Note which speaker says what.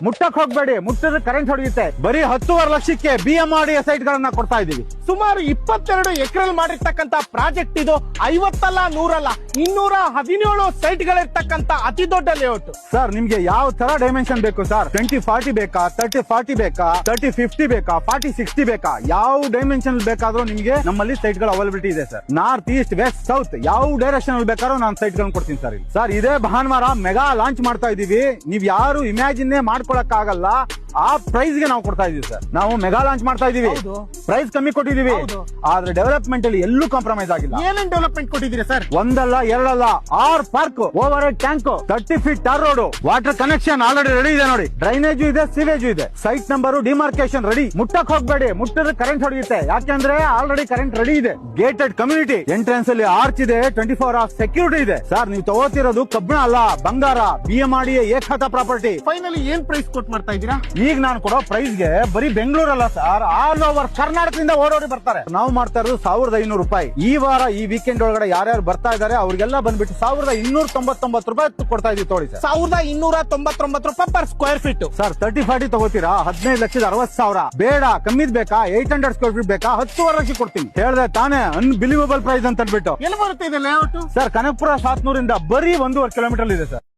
Speaker 1: ಮುಟ್ಟಕ್ ಹೋಗ್ಬೇಡಿ, ಮುಟ್ಟಿದ್ರೆ ಕರೆಂಟ್ ಹೊಡೆಯುತ್ತೆ. ಬರೀ 10.5 ಲಕ್ಷಕ್ಕೆ BMRDA ಸೈಟ್ ಗಳನ್ನ ಕೊಡ್ತಾ ಇದೀವಿ.
Speaker 2: ಸುಮಾರು 22 ಎಕರೆಲ್ ಮಾಡಿರ್ತಕ್ಕಂತ ಪ್ರಾಜೆಕ್ಟ್ ಇದು. 50 ಅಲ್ಲ 100 ಅಲ್ಲ 217 ಸೈಟ್ ಗಳಿರ್ತಕ್ಕಂತ ಅತಿ ದೊಡ್ಡ ಲೇಔಟ್.
Speaker 1: ಸರ್ ನಿಮ್ಗೆ ಯಾವ ತರ ಡೈಮೆನ್ಷನ್ ಬೇಕು ಸರ್? 20-40 ಬೇಕಾ, 30-40 ಬೇಕಾ, 30-50 ಬೇಕಾ, 40-60 ಬೇಕಾ? ಯಾವ ಡೈಮೆನ್ಷನ್ ಬೇಕಾದ್ರೂ ನಿಮ್ಗೆ ನಮ್ಮಲ್ಲಿ ಸೈಟ್ ಗಳು ಅವೈಲಬಿಲಿಟಿ ಇದೆ sir. North, east, west, south ಯಾವ ಡೈರೆಕ್ಷನ್ ಅಲ್ಲಿ ಬೇಕಾದ್ರೂ ನಾನು ಸೈಟ್ ಗಳನ್ನ ಕೊಡ್ತೀನಿ ಸರ್. ಸರ್ ಇದೇ ಭಾನುವಾರ ಮೆಗಾ ಲಾಂಚ್ ಮಾಡ್ತಾ ಇದೀವಿ. ನೀವ್ ಯಾರು ಇಮ್ಯಾಜಿನ್ ಮಾಡ್ಕೊಳಕ್ ಆಗಲ್ಲ ಆ ಪ್ರೈಸ್ ಗೆ ನಾವು ಕೊಡ್ತಾ ಇದೀವಿ ಸರ್. ನಾವು ಮೆಗಾ ಲಾಂಚ್ ಮಾಡ್ತಾ ಇದೀವಿ, ಪ್ರೈಸ್ ಕಮ್ಮಿ ಕೊಟ್ಟಿದೀವಿ, ಆದ್ರೆ ಡೆವಲಪ್ಮೆಂಟ್ ಅಲ್ಲಿ ಎಲ್ಲೂ ಕಾಂಪ್ರಮೈಸ್ ಆಗಿಲ್ಲ.
Speaker 2: ಏನೇನ್ ಡೆವಲಪ್ಮೆಂಟ್ ಕೊಟ್ಟಿದ್ದೀರಾ ಸರ್?
Speaker 1: ಒಂದಲ್ಲ ಎರಡಲ್ಲ 6 park, over head tank, 30 feet tar road, water connection already ready ಇದೆ ನೋಡಿ, ಡ್ರೈನೇಜ್ ಇದೆ, ಸಿವೇಜ್ ಇದೆ, ಸೈಟ್ ನಂಬರ್ ಡಿಮಾರ್ಕೇಶನ್ ರೆಡಿ. ಮುಟ್ಟಕ್ ಹೋಗ್ಬೇಡಿ, ಮುಟ್ಟಿದ್ರೆ ಕರೆಂಟ್ ಹೊಡೆಯುತ್ತೆ. ಯಾಕೆಂದ್ರೆ ಆಲ್ರೆಡಿ ಕರೆಂಟ್ ರೆಡಿ ಇದೆ. ಗೇಟೆಡ್ ಕಮ್ಯುನಿಟಿ, ಎಂಟ್ರೆನ್ಸ್ ಅಲ್ಲಿ ಆರ್ಚ್ ಇದೆ, 24 ಅವರ್ಸ್ ಸೆಕ್ಯೂರಿಟಿ ಇದೆ. ಸರ್ ನೀವು ತಗೋತಿರೋದು ಕಬ್ಬಣ ಅಲ್ಲ, ಬಂಗಾರ. BMRDA ಏಕಖಾತ ಪ್ರಾಪರ್ಟಿ.
Speaker 2: ಫೈನಲಿ ಏನ್ ಪ್ರೈಸ್ ಕೊಟ್ ಮಾಡ್ತಾ ಇದ್ದೀರಾ?
Speaker 1: ಈಗ ನಾನು ಕೊಡೋ ಪ್ರೈಸ್ ಗೆ ಬರೀ ಬೆಂಗಳೂರಲ್ಲ ಸರ್, ಆಲ್ ಓವರ್ ಕರ್ನಾಟಕದಿಂದ ಓಡೋಡಿ ಬರ್ತಾರೆ. ನಾವು ಮಾಡ್ತಾ ಇರೋದು 1500 ರೂಪಾಯಿ. ಈ ವಾರ ಈ ವೀಕೆಂಡ್ ಒಳಗಡೆ ಯಾರ್ಯಾರು ಬರ್ತಾ ಇದಾರೆ ಅವ್ರಿಗೆಲ್ಲ ಬಂದ್ಬಿಟ್ಟು 1299 ರೂಪಾಯಿ ಕೊಡ್ತಾ ಇದೀವಿ. ತೋಡಿ ಸರ್,
Speaker 2: 1299 ರೂಪಾಯಿ ಪರ್ ಸ್ಕ್ವೇರ್ ಫೀಟ್.
Speaker 1: ಸರ್ 30-40 ತಗೋತೀರಾ? 15,60,000 ಬೇಡ, ಕಮ್ಮಿದ್ ಬೇಕಾ? 800 ಸ್ಕ್ವೇರ್ ಫೀಟ್ ಬೇಕಾ? 10.5 ಲಕ್ಷ ಕೊಡ್ತೀನಿ. ಹೇಳ್ದೆ ತಾನೇ, ಅನ್ಬಿಲೀವಬಲ್ ಪ್ರೈಸ್ ಅಂತ ಅಂದ್ಬಿಟ್ಟು.
Speaker 2: ಎಲ್ಲಿ ಬರುತ್ತೆ ಇದೆ ಲೇಔಟ್?
Speaker 1: ಸರ್ ಕನಕಪುರ ಶಾತ್ನೂರಿಂದ ಬರೀ 1.5 ಕಿಲೋಮೀಟರ್ ಇದೆ ಸರ್.